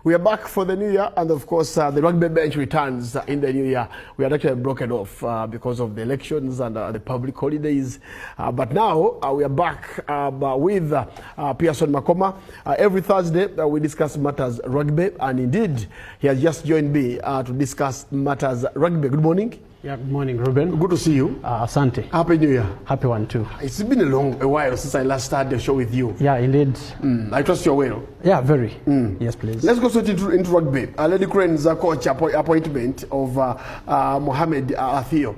We are back for the new year, and of course, the rugby bench returns in the new year. We had actually broken off because of the elections and the public holidays. But now we are back with Pearson Makoma. Every Thursday, we discuss matters rugby, and indeed, he has just joined me to discuss matters rugby. Good morning. Yeah, good morning, Ruben. Good to see you. Asante. Happy New Year. Happy one too. It's been a while since I last started the show with you. Yeah, indeed. I trust you're well. Yeah, very. Yes, please. Let's go straight into rugby. Lady Crane's coach appointment of Mohamed Athio.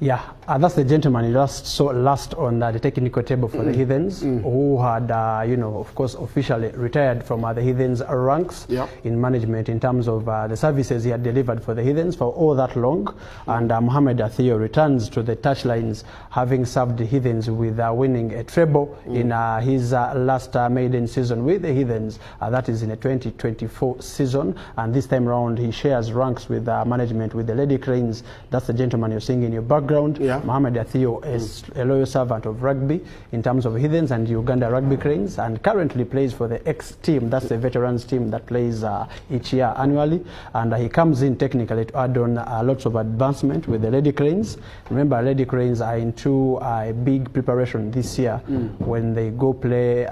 Yeah, that's the gentleman you just saw last on the technical table for the Heathens, who had, of course, officially retired from the Heathens ranks in management in terms of the services he had delivered for the Heathens for all that long. And Mohamed Athio returns to the touchlines, having served the Heathens with winning a treble in his last maiden season with the Heathens. That is in a 2024 season. And this time around, he shares ranks with management with the Lady Cranes. That's the gentleman you're seeing in your background. Mohamed Athio is a loyal servant of rugby in terms of Heathens and Uganda Rugby Cranes, and currently plays for the X team. That's the veterans team that plays each year annually. And he comes in technically to add on lots of advancement with the Lady Cranes. Remember, Lady Cranes are into a big preparation this year when they go play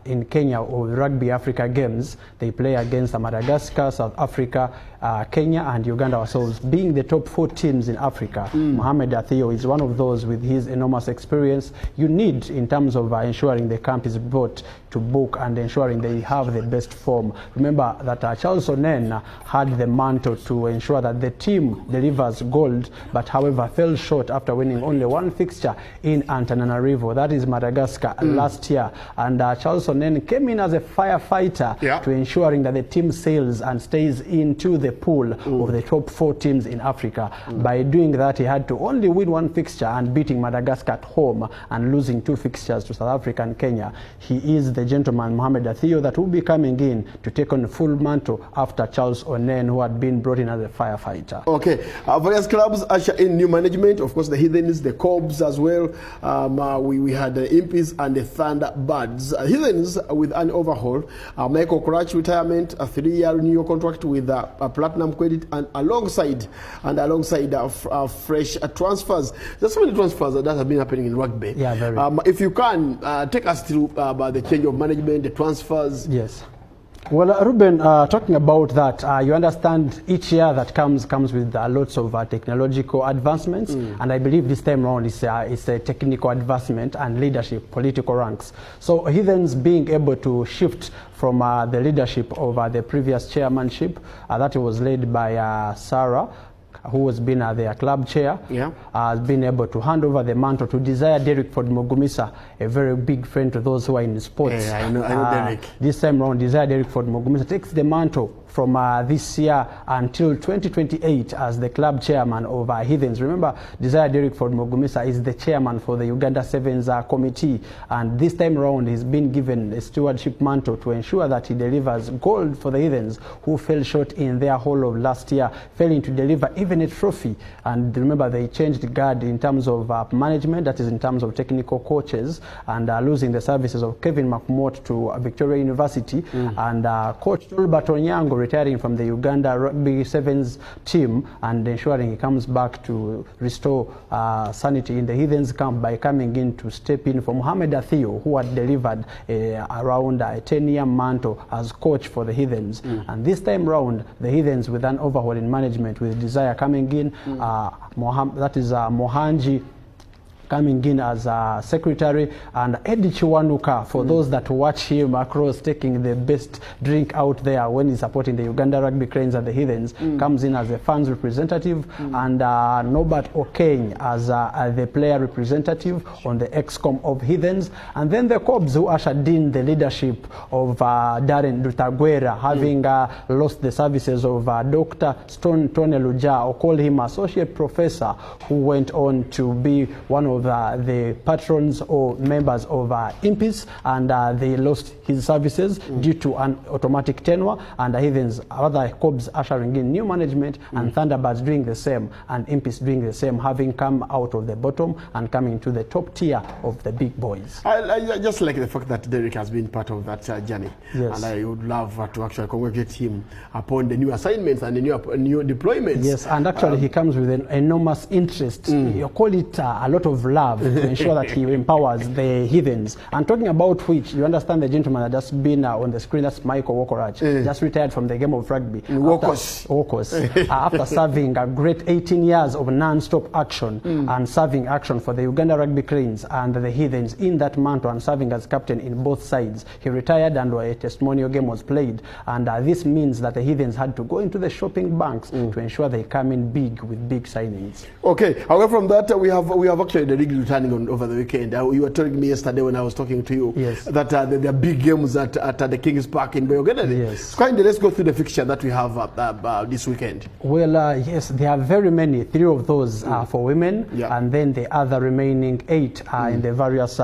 in Kenya or Rugby Africa Games. They play against Madagascar, South Africa, Kenya and Uganda ourselves, being the top 4 teams in Africa. Mohamed Athio is one of those with his enormous experience you need in terms of ensuring the camp is brought to book and ensuring they have the best form. Remember that Charles Onen had the mantle to ensure that the team delivers gold, but however fell short after winning only one fixture in Antananarivo, that is Madagascar, last year. And Charles Onen came in as a firefighter to ensuring that the team sails and stays into the pool of the top 4 teams in Africa. By doing that, he had to only win one fixture and beating Madagascar at home and losing 2 fixtures to South Africa and Kenya. He is the gentleman Mohamed Athio that will be coming in to take on the full mantle after Charles Onen, who had been brought in as a firefighter. Okay, various clubs usher in new management. Of course, the Heathens, the Cobs as well. We had the Impies and the Thunderbirds. Heathens with an overhaul. Michael Korach retirement, a 3-year renewal contract with a platinum credit, and alongside fresh transfers. There's so many transfers that have been happening in rugby. Yeah, very. If you can take us through about the change of management, the transfers. Yes. Well, Ruben, talking about that, you understand each year that comes with lots of technological advancements, and I believe this time around it's a technical advancement and leadership, political ranks. So Heathens being able to shift from the leadership of the previous chairmanship that was led by Sarah, who has been their club chair, has been able to hand over the mantle to Desire Derek Ford Mogumisa, a very big friend to those who are in sports. Yeah, I know Derek. This time around, Desire Derek Ford Mogumisa takes the mantle from this year until 2028 as the club chairman of Heathens. Remember, Desire Derek Ford Mogumisa is the chairman for the Uganda Sevens committee, and this time around he's been given a stewardship mantle to ensure that he delivers gold for the Heathens, who fell short in their whole of last year, failing to deliver even a trophy. And remember, they changed guard in terms of management, that is in terms of technical coaches, and losing the services of Kevin McMort to Victoria University, and coach Tolbert Onyango retiring from the Uganda Rugby Sevens team, and ensuring he comes back to restore sanity in the Heathens camp by coming in to step in for Mohamed Athio, who had delivered around a 10-year mantle as coach for the Heathens. And this time round, the Heathens with an overhaul in management, with Desire coming in, Mohanji coming in as a secretary, and Eddie Chiwanuka, for those that watch him across, taking the best drink out there when he's supporting the Uganda Rugby Cranes and the Heathens, comes in as a fans representative, and Norbert Okeng as the player representative on the XCOM of Heathens. And then the Cobs, who ushered in the leadership of Darren Dutagwera, having lost the services of Dr. Stone Tone Luja, or call him associate professor, who went on to be one of of the patrons or members of Impis, and they lost his services due to an automatic tenure, and the Heathens, other Cobs ushering in new management, and Thunderbirds doing the same, and Impis doing the same, having come out of the bottom and coming to the top tier of the big boys. I just like the fact that Derek has been part of that journey. Yes. And I would love to actually congratulate him upon the new assignments and the new deployments. Yes, and actually he comes with an enormous interest. You call it a lot of love to ensure that he empowers the Heathens. And talking about which, you understand the gentleman that just been on the screen, that's Michael Wokorach, just retired from the game of rugby. After serving a great 18 years of non-stop action and serving action for the Uganda Rugby Cranes and the Heathens in that mantle, and serving as captain in both sides. He retired and a testimonial game was played, and this means that the Heathens had to go into the shopping banks to ensure they come in big with big signings. Okay, away from that, we have actually the league returning over the weekend. You were telling me yesterday when I was talking to you that there are big games at the Kings Park in Boyogede. Yes. Kindly, let's go through the fixture that we have this weekend. Well, yes, there are very many. 3 of those are for women, and then the other remaining 8 are in the various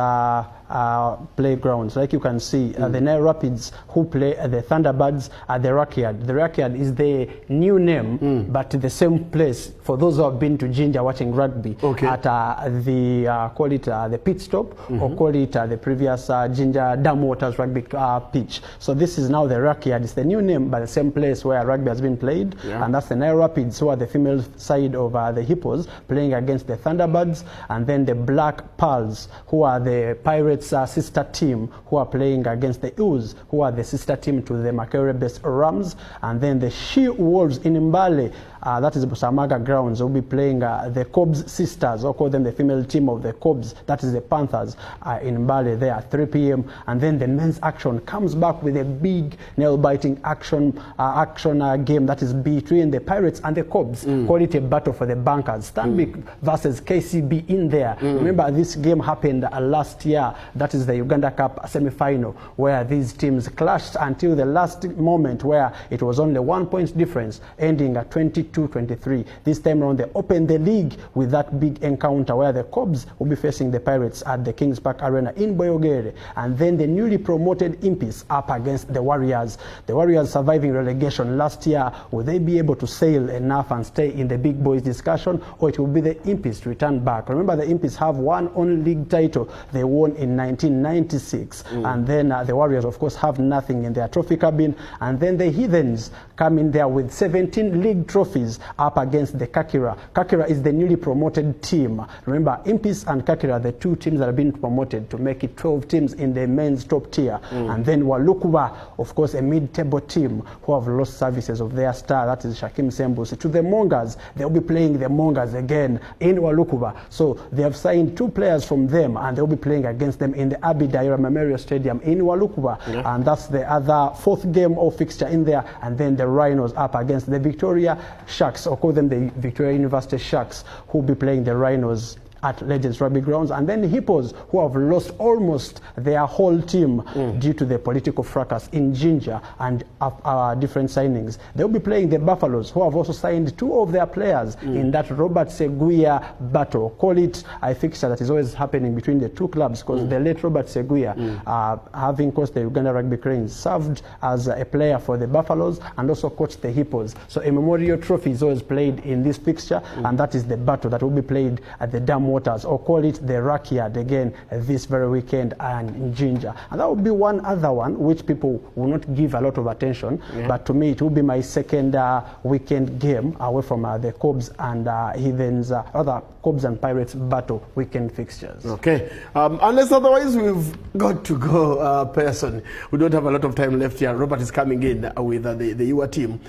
playgrounds. Like you can see, the Nile Rapids, who play the Thunderbirds, at the Rackyard. The Rackyard is the new name, but the same place for those who have been to Ginger watching rugby at the call it the pit stop, or call it the previous Ginger Dam Waters rugby pitch. So this is now the Rackyard. It's the new name, but the same place where rugby has been played, and that's the Nile Rapids, who are the female side of the Hippos, playing against the Thunderbirds, and then the Black Pearls, who are the Pirates sister team, who are playing against the Ewes, who are the sister team to the Makerere-based Rams, and then the She-Wolves in Mbale, that is Busamaga grounds, will be playing the Cobs sisters, or call them the female team of the Cobs, that is the Panthers, in Mbale there at 3 p.m. And then the men's action comes back with a big nail-biting action game that is between the Pirates and the Cobs. Call it a battle for the bankers. Stanbic versus KCB in there. Remember, this game happened last year. That is the Uganda Cup semi-final, where these teams clashed until the last moment, where it was only 1 point difference, ending at 22-23. This time around, they opened the league with that big encounter where the Cobs will be facing the Pirates at the Kings Park Arena in Boyogere, and then the newly promoted Impis up against the Warriors. The Warriors surviving relegation last year. Will they be able to sail enough and stay in the big boys discussion, or it will be the Impis to return back? Remember, the Impis have one only league title they won in 1996, and then the Warriors, of course, have nothing in their trophy cabin, and then the Heathens come in there with 17 league trophies up against the Kakira. Kakira is the newly promoted team. Remember, Impis and Kakira are the 2 teams that have been promoted to make it 12 teams in the men's top tier, and then Walukuba, of course, a mid-table team who have lost services of their star, that is Shakim Sembusi, to the Mongers. They'll be playing the Mongers again in Walukuba. So they have signed 2 players from them, and they'll be playing against them in the Abi Daira Memorial Stadium in Walukuba, and that's the other 4th game of fixture in there. And then the Rhinos up against the Victoria Sharks, or call them the Victoria University Sharks, who will be playing the Rhinos at Legends Rugby Grounds, and then the Hippos, who have lost almost their whole team due to the political fracas in Ginger and different signings. They'll be playing the Buffaloes, who have also signed 2 of their players in that Robert Seguya battle. Call it a fixture that is always happening between the 2 clubs, because the late Robert Seguya, having coached the Uganda Rugby Cranes, served as a player for the Buffaloes and also coached the Hippos. So a memorial trophy is always played in this fixture, and that is the battle that will be played at the Dam Waters, or call it the Rackyard, again this very weekend and in Ginger. And that will be one other one which people will not give a lot of attention, but to me it will be my second weekend game away from the Cobs and Heathens, other Cobs and Pirates battle weekend fixtures. Okay, unless otherwise we've got to go, Pearson. We don't have a lot of time left here. Robert is coming in with the UA team.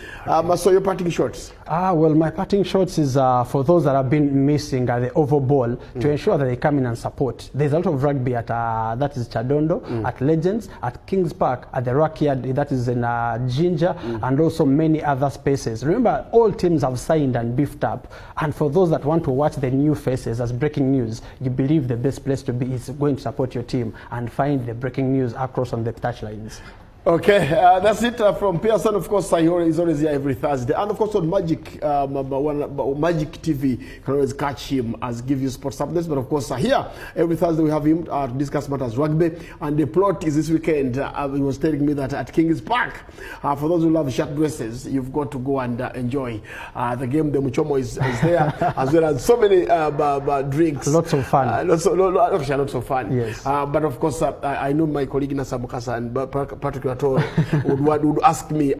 So your parting shots? Well, my parting shots is for those that have been missing the oval ball, to ensure that they come in and support. There's a lot of rugby at that is Chadondo, at Legends, at Kings Park, at the Rackyard, that is in Ginger, and also many other spaces. Remember, all teams have signed and beefed up, and for those that want to watch the new faces as breaking news, you believe the best place to be is going to support your team and find the breaking news across on the touchlines. Okay, that's it from Pearson. Of course, he's always here every Thursday. And of course, on Magic Magic TV, you can always catch him as give you sports updates. But of course, here, every Thursday we have him to discuss matters rugby. And the plot is this weekend. He was telling me that at King's Park, for those who love shirt dresses, you've got to go and enjoy the game. The Makoma is there, as well as so many drinks. Lots of fun. Lots of fun. Yes. But of course, I know my colleague Nasa Mukasa and Patrick would ask me